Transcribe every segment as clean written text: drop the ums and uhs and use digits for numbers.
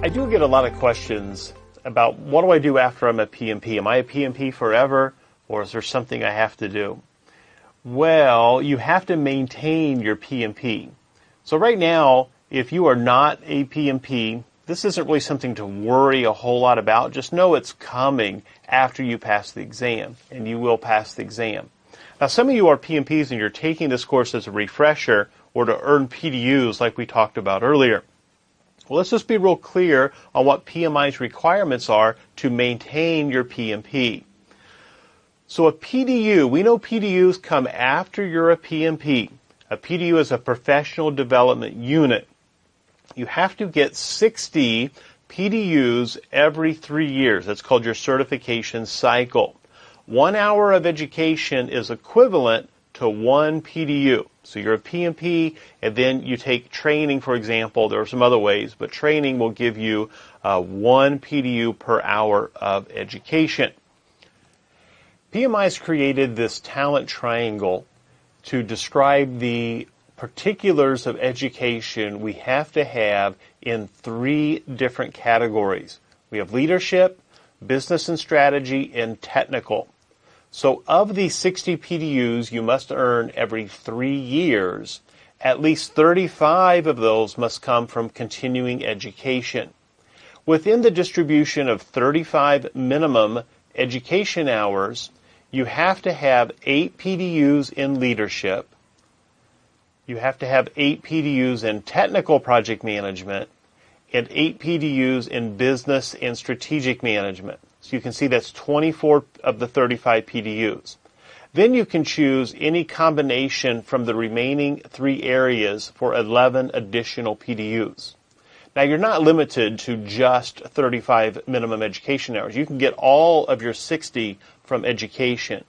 I do get a lot of questions about what do I do after I'm a PMP? Am I a PMP forever, or is there something I have to do? Well, you have to maintain your PMP. So right now, if you are not a PMP, this isn't really something to worry a whole lot about. Just know it's coming after you pass the exam, and you will pass the exam. Now, some of you are PMPs and you're taking this course as a refresher or to earn PDUs like we talked about earlier. Well, let's just be real clear on what PMI's requirements are to maintain your PMP. So a PDU, we know PDUs come after you're a PMP. A PDU is a professional development unit. You have to get 60 PDUs every 3 years. That's called your certification cycle. 1 hour of education is equivalent to 1 PDU. So you're a PMP, and then you take training, for example. There are some other ways, but training will give you 1 PDU per hour of education. PMI's created this talent triangle to describe the particulars of education we have to have in 3 different categories. We have leadership, business and strategy, and technical. So of the 60 PDUs you must earn every 3 years, at least 35 of those must come from continuing education. Within the distribution of 35 minimum education hours, you have to have 8 PDUs in leadership. You have to have 8 PDUs in technical project management and 8 PDUs in business and strategic management. So you can see that's 24 of the 35 PDUs. Then you can choose any combination from the remaining 3 areas for 11 additional PDUs. Now you're not limited to just 35 minimum education hours. You can get all of your 60 from education,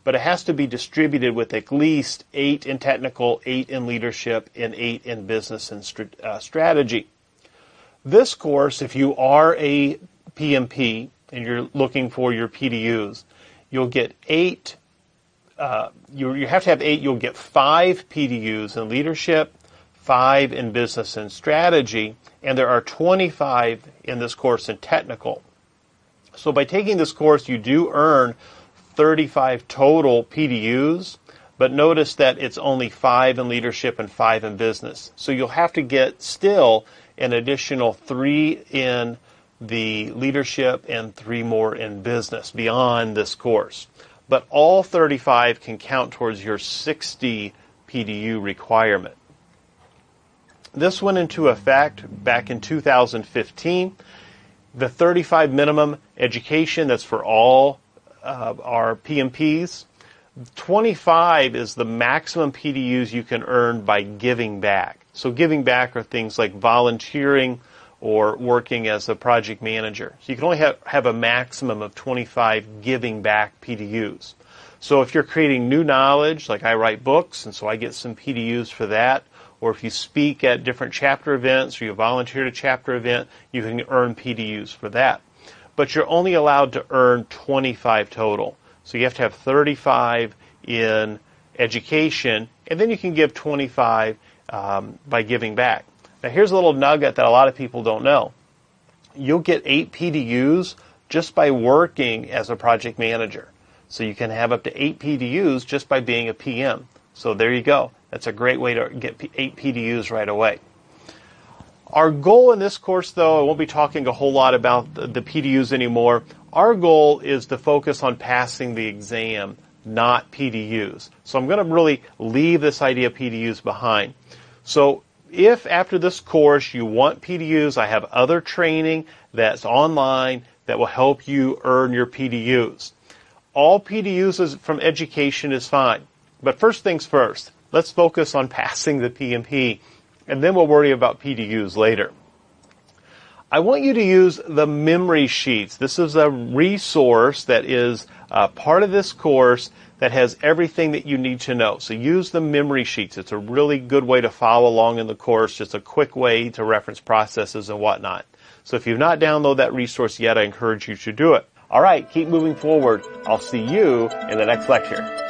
but it has to be distributed with at least 8 in technical, 8 in leadership, and 8 in business and strategy. This course, if you are a PMP and you're looking for your PDUs, you'll get 8. You have to have 8. You'll get 5 PDUs in leadership, 5 in business and strategy, and there are 25 in this course in technical. So by taking this course, you do earn 35 total PDUs, but notice that it's only 5 in leadership and 5 in business. So you'll have to get still an additional 3 in the leadership and 3 more in business beyond this course. But all 35 can count towards your 60 PDU requirement. This went into effect back in 2015. The 35 minimum education, that's for all our PMPs. 25 is the maximum PDUs you can earn by giving back. So giving back are things like volunteering or working as a project manager. So you can only have a maximum of 25 giving back PDUs. So if you're creating new knowledge, like I write books, and so I get some PDUs for that, or if you speak at different chapter events or you volunteer at a chapter event, you can earn PDUs for that. But you're only allowed to earn 25 total. So you have to have 35 in education, and then you can give 25 by giving back. Now here's a little nugget that a lot of people don't know. You'll get 8 PDUs just by working as a project manager. So you can have up to 8 PDUs just by being a PM. So there you go. That's a great way to get 8 PDUs right away. Our goal in this course, though, I won't be talking a whole lot about the PDUs anymore. Our goal is to focus on passing the exam, not PDUs. So I'm going to really leave this idea of PDUs behind. So if after this course you want PDUs, I have other training that's online that will help you earn your PDUs. All PDUs from education is fine. But first things first, let's focus on passing the PMP, and then we'll worry about PDUs later. I want you to use the memory sheets. This is a resource that is part of this course that has everything that you need to know. So use the memory sheets. It's a really good way to follow along in the course, just a quick way to reference processes and whatnot. So if you've not downloaded that resource yet, I encourage you to do it. All right, keep moving forward. I'll see you in the next lecture.